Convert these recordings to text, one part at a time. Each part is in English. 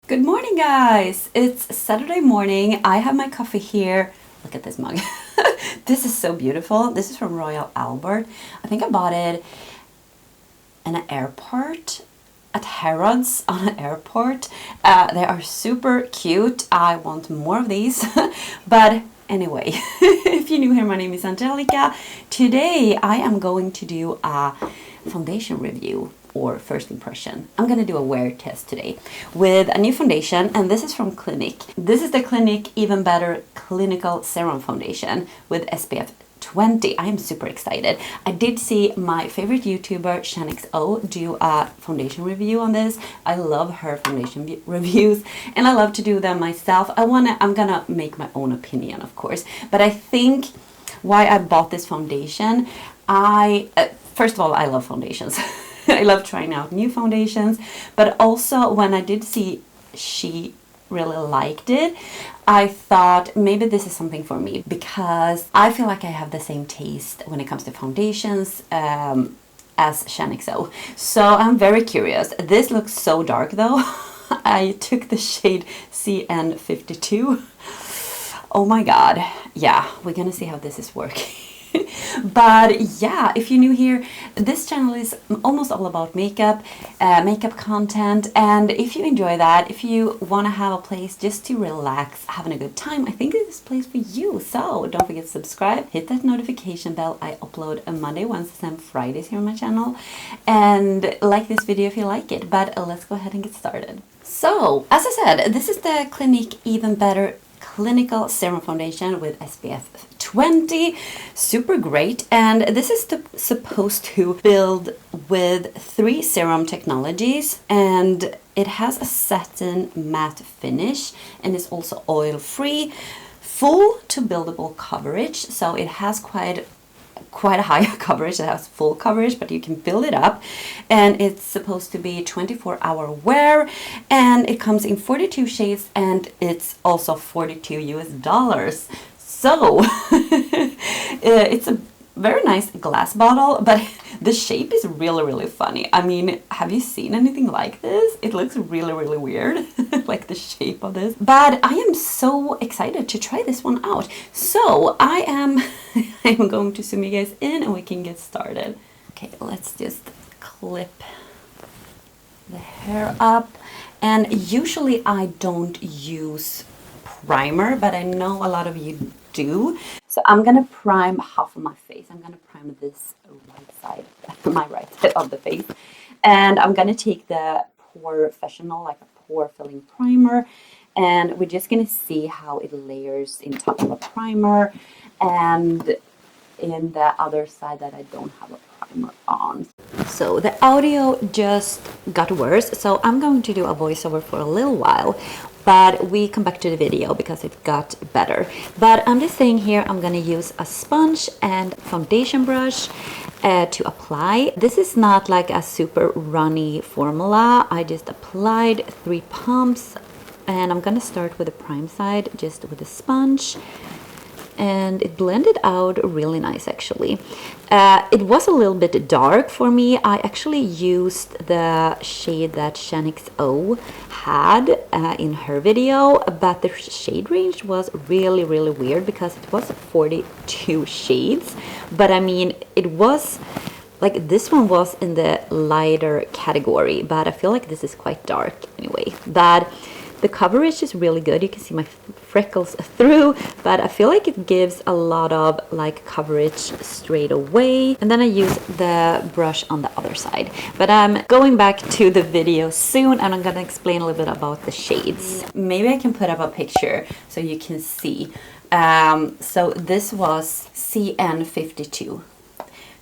Good morning, guys! It's Saturday morning. I have my coffee here. Look at this mug. This is so beautiful. This is from Royal Albert. I think I bought it in an airport, at Harrods on an airport. They are super cute. I want more of these. But anyway, if you're new here, my name is Angelica. Today I am going to do a foundation review or first impression. I'm gonna do a wear test today with a new foundation, and this is from Clinique. This is the Clinique Even Better Clinical Serum Foundation with SPF 20. I am super excited. I did see my favorite YouTuber SHEGLAM do a foundation review on this. I love her foundation reviews and I love to do them myself. I'm gonna make my own opinion, of course, but I think why I bought this foundation, first of all, I love foundations. I love trying out new foundations, but also when I did see she really liked it, I thought maybe this is something for me because I feel like I have the same taste when it comes to foundations as SHEGLAM. So I'm very curious. This looks so dark though. I took the shade CN52. Oh my god. Yeah, we're gonna see how this is working. But yeah, if you're new here, this channel is almost all about makeup, makeup content, and if you enjoy that, if you want to have a place just to relax, having a good time, I think this is a place for you. So don't forget to subscribe, hit that notification bell. I upload on Monday, Wednesdays, and Fridays here on my channel, and like this video if you like it. But let's go ahead and get started. So as I said, this is the Clinique Even Better Clinical Serum Foundation with SPF 20. Super great, and this is supposed to build with 3 serum technologies, and it has a satin matte finish and is also oil free, full to buildable coverage, so it has quite a high coverage. It has full coverage, but you can build it up, and it's supposed to be 24-hour wear, and it comes in 42 shades, and it's also $42 US. So it's a very nice glass bottle, but the shape is really funny. I mean, have you seen anything like this? It looks really weird, like the shape of this. But I am so excited to try this one out. So I'm going to zoom you guys in and we can get started. Okay, let's just clip the hair up. And usually I don't use primer, but I know a lot of you do. So I'm gonna prime half of my face. I'm gonna prime this right side, my right side of the face. And I'm gonna take the Professional, like a pore filling primer, and we're just gonna see how it layers in top of a primer and in the other side that I don't have a primer on. So the audio just got worse, so I'm going to do a voiceover for a little while, but we come back to the video because it got better. But I'm just saying here, I'm gonna use a sponge and foundation brush to apply. This is not like a super runny formula. I just applied 3 pumps, and I'm gonna start with the prime side, just with a sponge. And it blended out really nice, actually. It was a little bit dark for me. I actually used the shade that SHEGLAM had in her video, but the shade range was really weird because it was 42 shades. But I mean, it was like, this one was in the lighter category, but I feel like this is quite dark anyway. But the coverage is really good. You can see my freckles through, but I feel like it gives a lot of like coverage straight away. And then I use the brush on the other side. But I'm going back to the video soon, and I'm gonna explain a little bit about the shades. Maybe I can put up a picture so you can see. So this was CN52.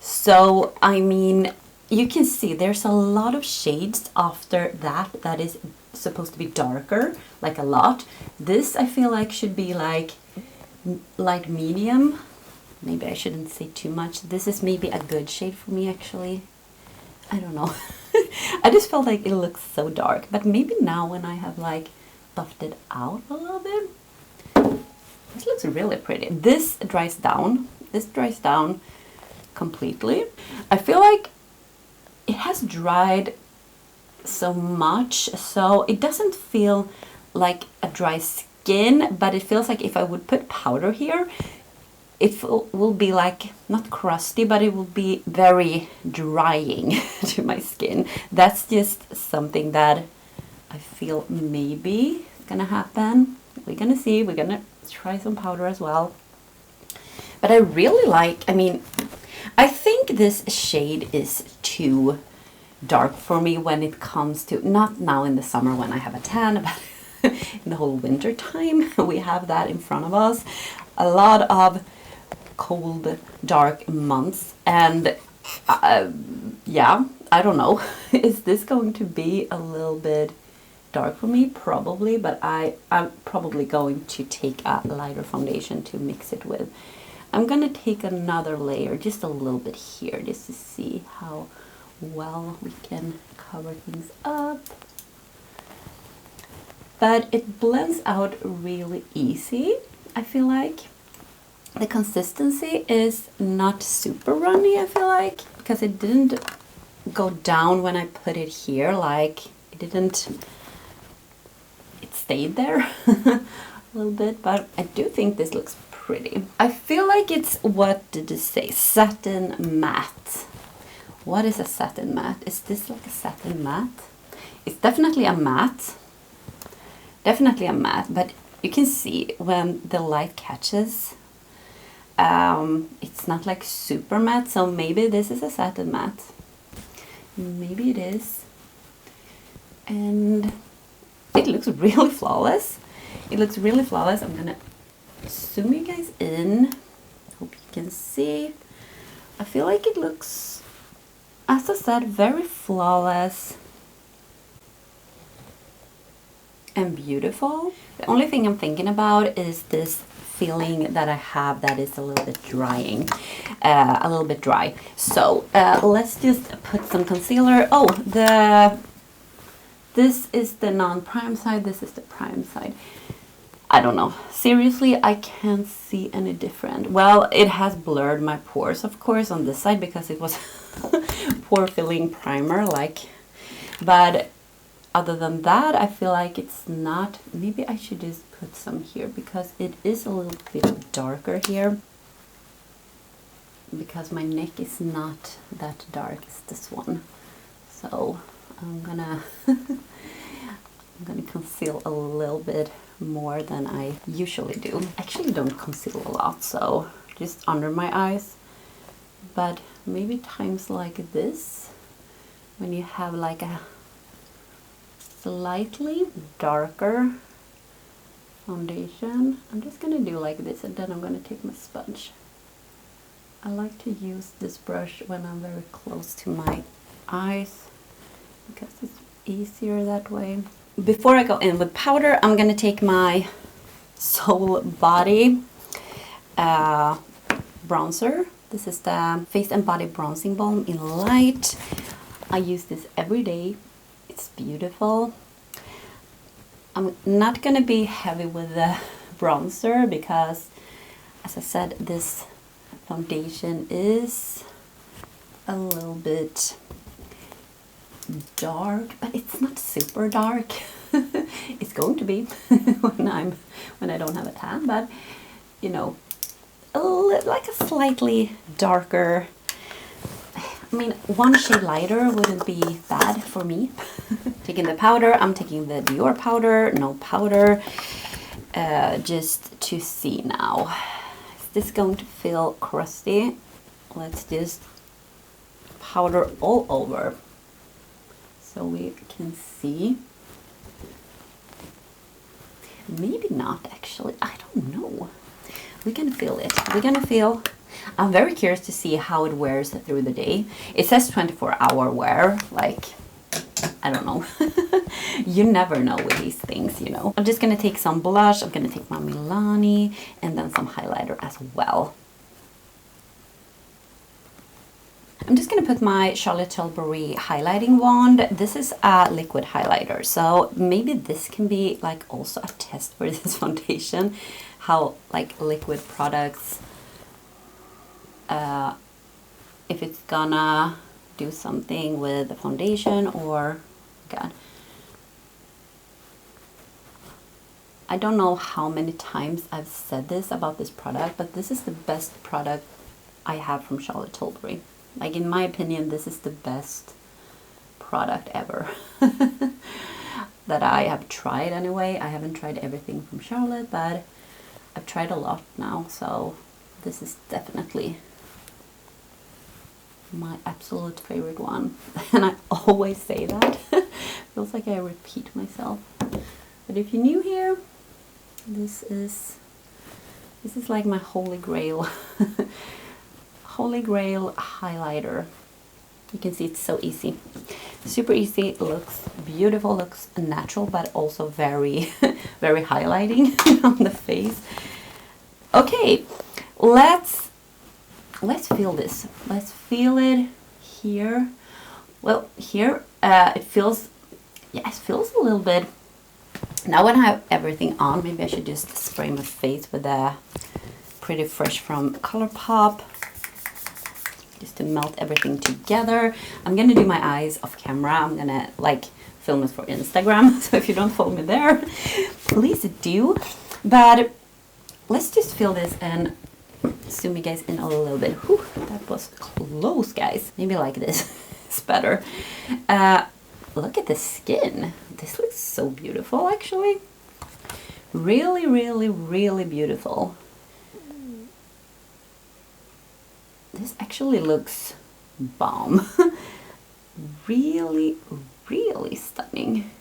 So I mean, you can see there's a lot of shades after that is supposed to be darker, like a lot. This I feel like should be like light medium. Maybe I shouldn't say too much. This is maybe a good shade for me, actually. I don't know. I just felt like it looks so dark, but maybe now when I have like buffed it out a little bit, this looks really pretty. This dries down. This dries down completely. I feel like it has dried so much, so it doesn't feel like a dry skin, but it feels like if I would put powder here, it will be like, not crusty, but it will be very drying to my skin. That's just something that I feel maybe gonna happen. We're gonna see. We're gonna try some powder as well. But I really like, I mean, I think this shade is too dark for me when it comes to, not now in the summer when I have a tan, but in the whole winter time we have that in front of us. A lot of cold, dark months, and yeah, I don't know. Is this going to be a little bit dark for me? Probably, but I'm probably going to take a lighter foundation to mix it with. I'm gonna take another layer, just a little bit here, just to see how well we can cover things up. But it blends out really easy, I feel like. The consistency is not super runny, I feel like, because it didn't go down when I put it here, like it stayed there a little bit, but I do think this looks pretty. I feel like it's, what did it say? Satin matte. What is a satin matte? Is this like a satin matte? It's definitely a matte. Definitely a matte, but you can see when the light catches, it's not like super matte, so maybe this is a satin matte. Maybe it is. And it looks really flawless. It looks really flawless. I'm gonna zoom you guys in. Hope you can see. I feel like it looks, as I said, very flawless and beautiful. The only thing I'm thinking about is this feeling that I have that is a little bit drying, a little bit dry. So let's just put some concealer. Oh, this is the non-prime side, this is the prime side. I don't know. Seriously, I can't see any different. Well, it has blurred my pores, of course, on this side because it was pore filling primer, like, but other than that, I feel like it's not. Maybe I should just put some here because it is a little bit darker here, because my neck is not that dark as this one. So I'm gonna conceal a little bit more than I usually do. I actually don't conceal a lot, so just under my eyes. But maybe times like this, when you have like a slightly darker foundation, I'm just gonna do like this, and then I'm gonna take my sponge. I like to use this brush when I'm very close to my eyes because it's easier that way. Before I go in with powder, I'm gonna take my Soul Body bronzer. This is the Face and Body Bronzing Balm in Light. I use this every day. It's beautiful. I'm not gonna be heavy with the bronzer because, as I said, this foundation is a little bit dark, but it's not super dark. It's going to be when I don't have a tan, but you know, like a slightly darker. I mean, one shade lighter wouldn't be bad for me. Taking the powder, I'm taking the Dior powder, no powder, just to see now. Is this going to feel crusty? Let's just powder all over so we can see. Maybe not, actually. I don't know. We're gonna feel it. We're gonna feel. I'm very curious to see how it wears through the day. It says 24-hour wear. Like, I don't know. You never know with these things, you know. I'm just gonna take some blush. I'm gonna take my Milani and then some highlighter as well. I'm just gonna put my Charlotte Tilbury highlighting wand. This is a liquid highlighter, so maybe this can be like also a test for this foundation, how like liquid products, if it's gonna do something with the foundation or like god. I don't know how many times I've said this about this product, but this is the best product I have from Charlotte Tilbury. Like, in my opinion, this is the best product ever that I have tried anyway. I haven't tried everything from Charlotte, but I've tried a lot now, so this is definitely my absolute favorite one. And I always say that. Feels like I repeat myself. But if you're new here, this is like my holy grail. Holy grail highlighter. You can see it's so easy. Super easy, looks beautiful, looks natural, but also very, very highlighting on the face. Okay, let's feel this. Let's feel it here. Well, here it feels, yeah, it feels a little bit. Now when I have everything on, maybe I should just spray my face with the Pretty Fresh from ColourPop, just to melt everything together. I'm gonna do my eyes off camera. I'm gonna like film it for Instagram, so if you don't follow me there, please do. But let's just feel this and zoom you guys in a little bit. Whew, that was close, guys. Maybe like this. It's better. Look at the skin. This looks so beautiful, actually. Really, really, really beautiful. This actually looks bomb. Really, really stunning.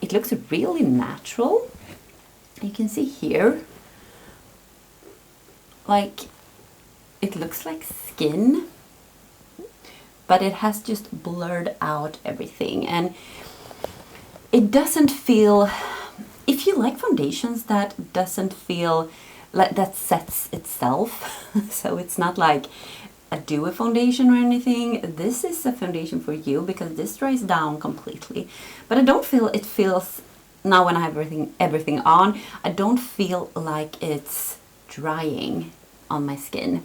It looks really natural. You can see here, like, it looks like skin, but it has just blurred out everything, and it doesn't feel, if you like foundations that doesn't feel like that sets itself, so it's not like a dewy foundation or anything, this is a foundation for you because this dries down completely. But I don't feel it feels, now when I have everything on, I don't feel like it's drying on my skin.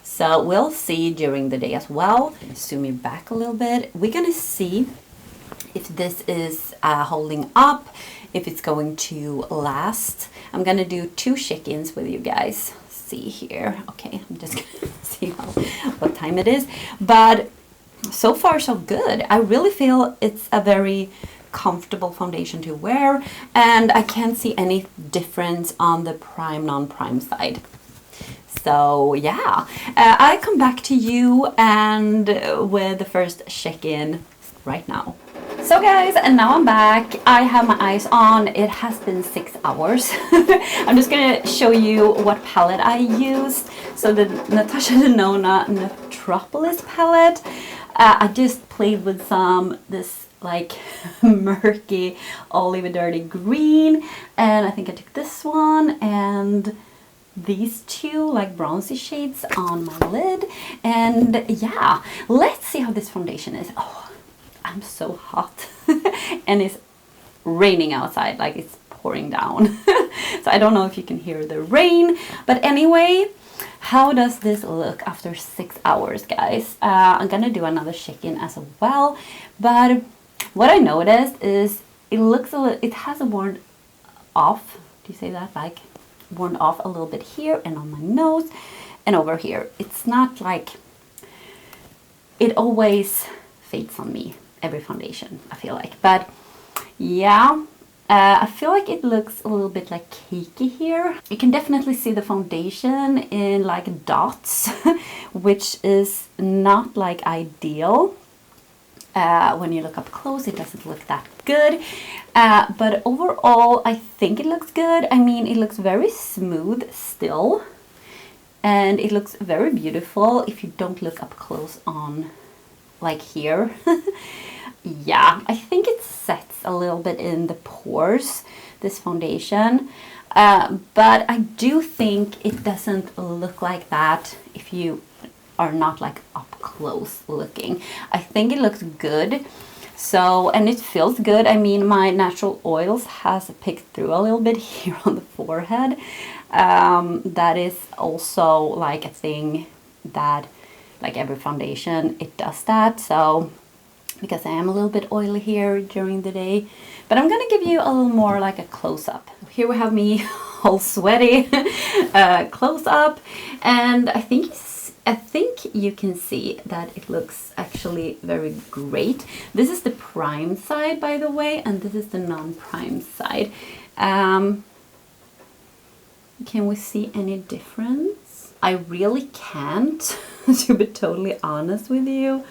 So we'll see during the day as well. Zoom you back a little bit. We're gonna see if this is holding up, if it's going to last. I'm gonna do 2 check-ins with you guys. See here. Okay, I'm just gonna see what time it is. But so far so good. I really feel it's a very comfortable foundation to wear, and I can't see any difference on the prime non-prime side. So yeah, I come back to you and with the first check-in right now. So guys, and now I'm back. I have my eyes on. It has been 6 hours. I'm just gonna show you what palette I used. So the Natasha Denona Metropolis palette. I just played with this like murky olive dirty green, and I think I took this one and these 2 like bronzy shades on my lid. And yeah, let's see how this foundation is. Oh, I'm so hot and it's raining outside, like it's pouring down. So I don't know if you can hear the rain, but anyway, how does this look after 6 hours, guys? I'm gonna do another check-in as well, but what I noticed is it looks a little, it has worn off. Do you say that? Like worn off a little bit here and on my nose and over here. It's not like, it always fades on me, every foundation, I feel like. But yeah, I feel like it looks a little bit like cakey here. You can definitely see the foundation in like dots, which is not like ideal. When you look up close, it doesn't look that good. But overall, I think it looks good. I mean, it looks very smooth still. And it looks very beautiful if you don't look up close on like here. Yeah, I think it sets a little bit in the pores, this foundation. But I do think it doesn't look like that if you are not like up close looking. I think it looks good. So, and it feels good. I mean, my natural oils has picked through a little bit here on the forehead. That is also like a thing that, like every foundation, it does that. So because I am a little bit oily here during the day. But I'm gonna give you a little more like a close-up. Here we have me all sweaty, close-up, and I think you can see that it looks actually very great. This is the prime side, by the way, and this is the non-prime side. Can we see any difference? I really can't, to be totally honest with you.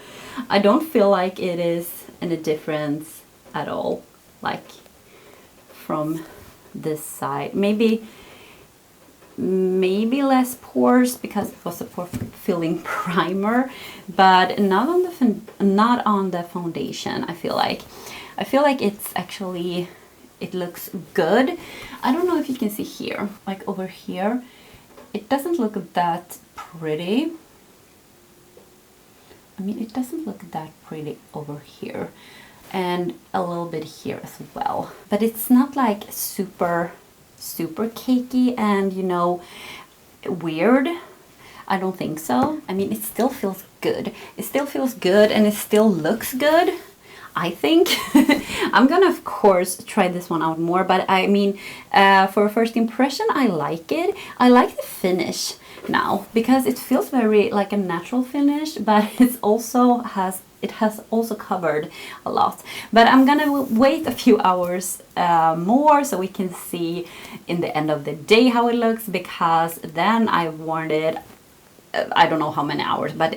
I don't feel like it is any difference at all, like from this side. Maybe less pores because it was a pore filling primer, but not on the foundation. I feel like it's actually, it looks good. I don't know if you can see here, like over here, it doesn't look that pretty. I mean, it doesn't look that pretty over here, and a little bit here as well. But it's not like super cakey and, you know, weird. I don't think so. I mean, it still feels good. It still feels good and it still looks good, I think. I'm gonna, of course, try this one out more, but I mean, for a first impression, I like it. I like the finish now because it feels very like a natural finish, but it has also covered a lot. But I'm gonna wait a few hours more so we can see in the end of the day how it looks, because then I worn it I don't know how many hours, but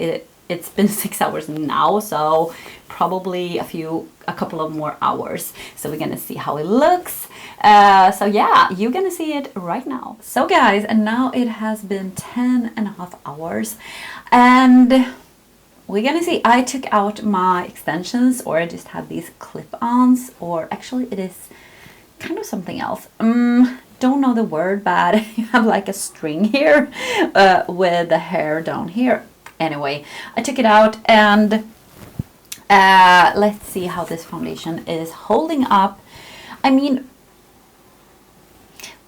it's been 6 hours now, so probably a couple of more hours. So we're gonna see how it looks. So yeah, you're gonna see it right now. So guys, and now it has been 10.5 hours, and we're gonna see. I took out my extensions, or I just have these clip-ons, or actually it is kind of something else. Don't know the word, but you have like a string here with the hair down here. Anyway, I took it out, and let's see how this foundation is holding up. I mean,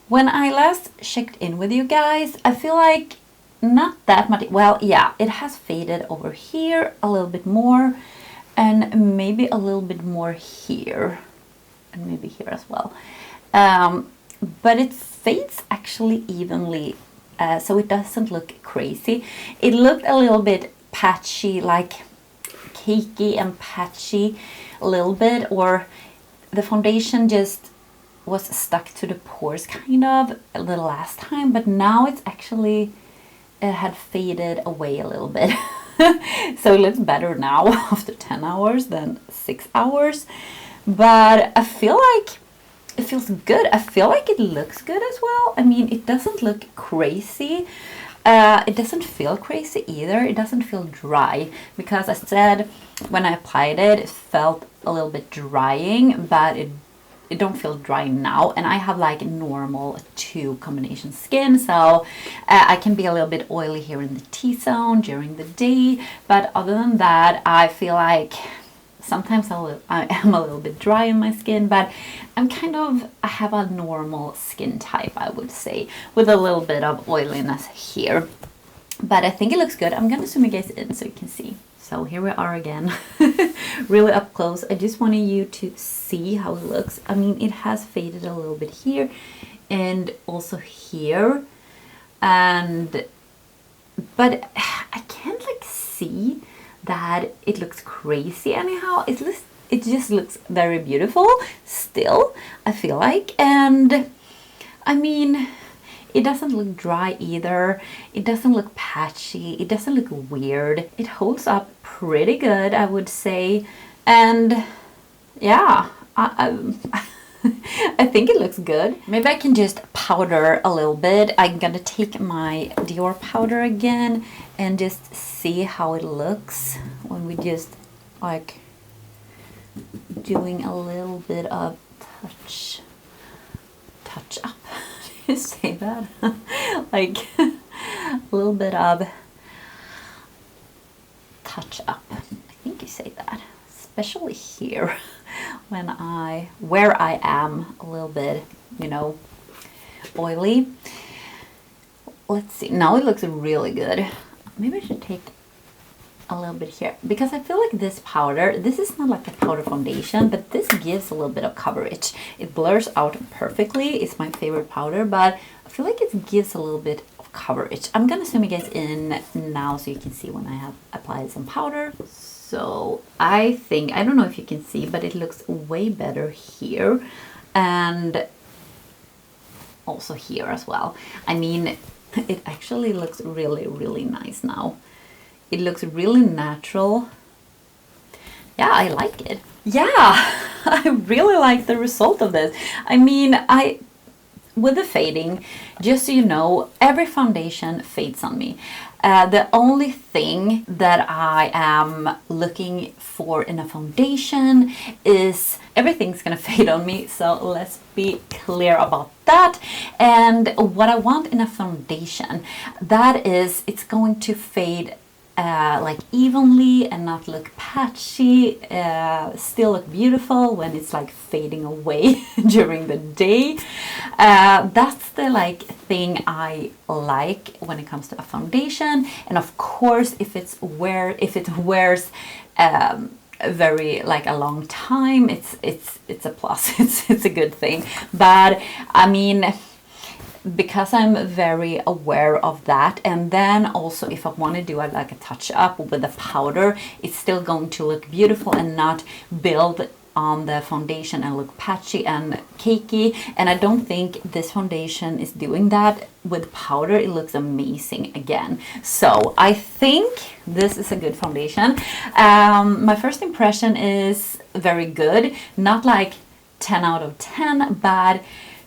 when I last checked in with you guys, I feel like not that much. Well, yeah, it has faded over here a little bit more, and maybe a little bit more here, and maybe here as well. But it fades actually evenly, so it doesn't look crazy. It looked a little bit patchy, like cakey and patchy a little bit, or the foundation just was stuck to the pores kind of the last time, but now it's actually, it had faded away a little bit. So it looks better now after 10 hours than 6 hours. But I feel like it feels good. I feel like it looks good as well. I mean, it doesn't look crazy. It doesn't feel crazy either. It doesn't feel dry, because I said when I applied it, it felt a little bit drying, but it don't feel dry now. And I have like normal 2 combination skin, so I can be a little bit oily here in the T-zone during the day, but other than that, I feel like sometimes I am a little bit dry in my skin, but I have a normal skin type, I would say, with a little bit of oiliness here. But I think it looks good. I'm gonna zoom you guys in so you can see. So here we are again, really up close. I just wanted you to see how it looks. I mean, it has faded a little bit here and also here, but I can't like see that it looks crazy anyhow. It just looks very beautiful still, I feel like. And I mean, it doesn't look dry either. It doesn't look patchy. It doesn't look weird. It holds up pretty good, I would say. And yeah, I think it looks good. Maybe I can just powder a little bit. I'm gonna take my Dior powder again and just see how it looks when we just like doing a little bit of touch up. You say that? Like a little bit of touch up. I think you say that, especially here where I am a little bit, you know, oily. Let's see. Now it looks really good. Maybe I should take a little bit here because I feel like this powder, this is not like a powder foundation, but this gives a little bit of coverage. It blurs out perfectly. It's my favorite powder, but I feel like it gives a little bit of coverage. I'm gonna zoom you guys in now so you can see when I have applied some powder. So I think, I don't know if you can see, but it looks way better here and also here as well. I mean, it actually looks really, really nice now. It looks really natural. Yeah, I like it. Yeah, I really like the result of this. I mean, with the fading, just so you know, every foundation fades on me. The only thing that I am looking for in a foundation is everything's gonna fade on me, so let's be clear about that. And what I want in a foundation, that is, it's going to fade like evenly and not look patchy, still look beautiful when it's like fading away during the day. That's the like thing I like when it comes to a foundation. And of course, if it wears very like a long time, it's a plus. It's a good thing. But I mean, because I'm very aware of that, and then also if I want to do like a touch up with the powder, it's still going to look beautiful and not build on the foundation and look patchy and cakey. And I don't think this foundation is doing that. With powder it looks amazing again. So I think this is a good foundation. My first impression is very good, not like 10 out of 10, but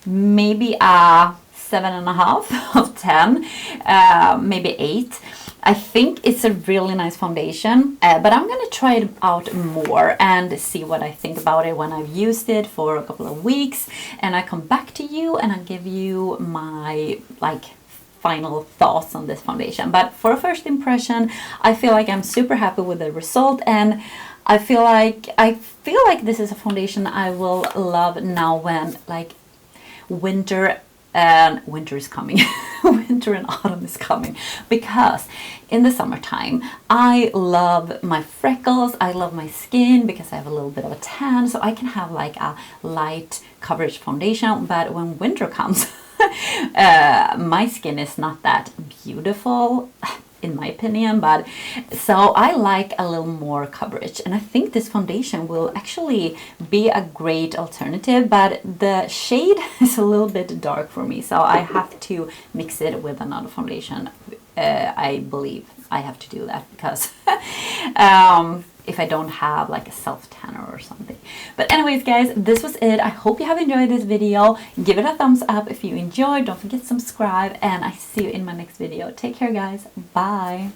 maybe a 7.5 of 10, maybe 8. I think it's a really nice foundation, but I'm gonna try it out more and see what I think about it when I've used it for a couple of weeks, and I come back to you and I'll give you my like final thoughts on this foundation. But for a first impression, I feel like I'm super happy with the result, and I feel like this is a foundation I will love now when like winter is coming. Winter and autumn is coming, because in the summertime I love my freckles, I love my skin because I have a little bit of a tan, so I can have like a light coverage foundation. But when winter comes, my skin is not that beautiful in my opinion, but so I like a little more coverage, and I think this foundation will actually be a great alternative, but the shade is a little bit dark for me, so I have to mix it with another foundation. I believe I have to do that because if I don't have like a self tanner or something. But anyways guys, this was it. I hope you have enjoyed this video. Give it a thumbs up if you enjoyed. Don't forget to subscribe, and I see you in my next video. Take care guys. Bye.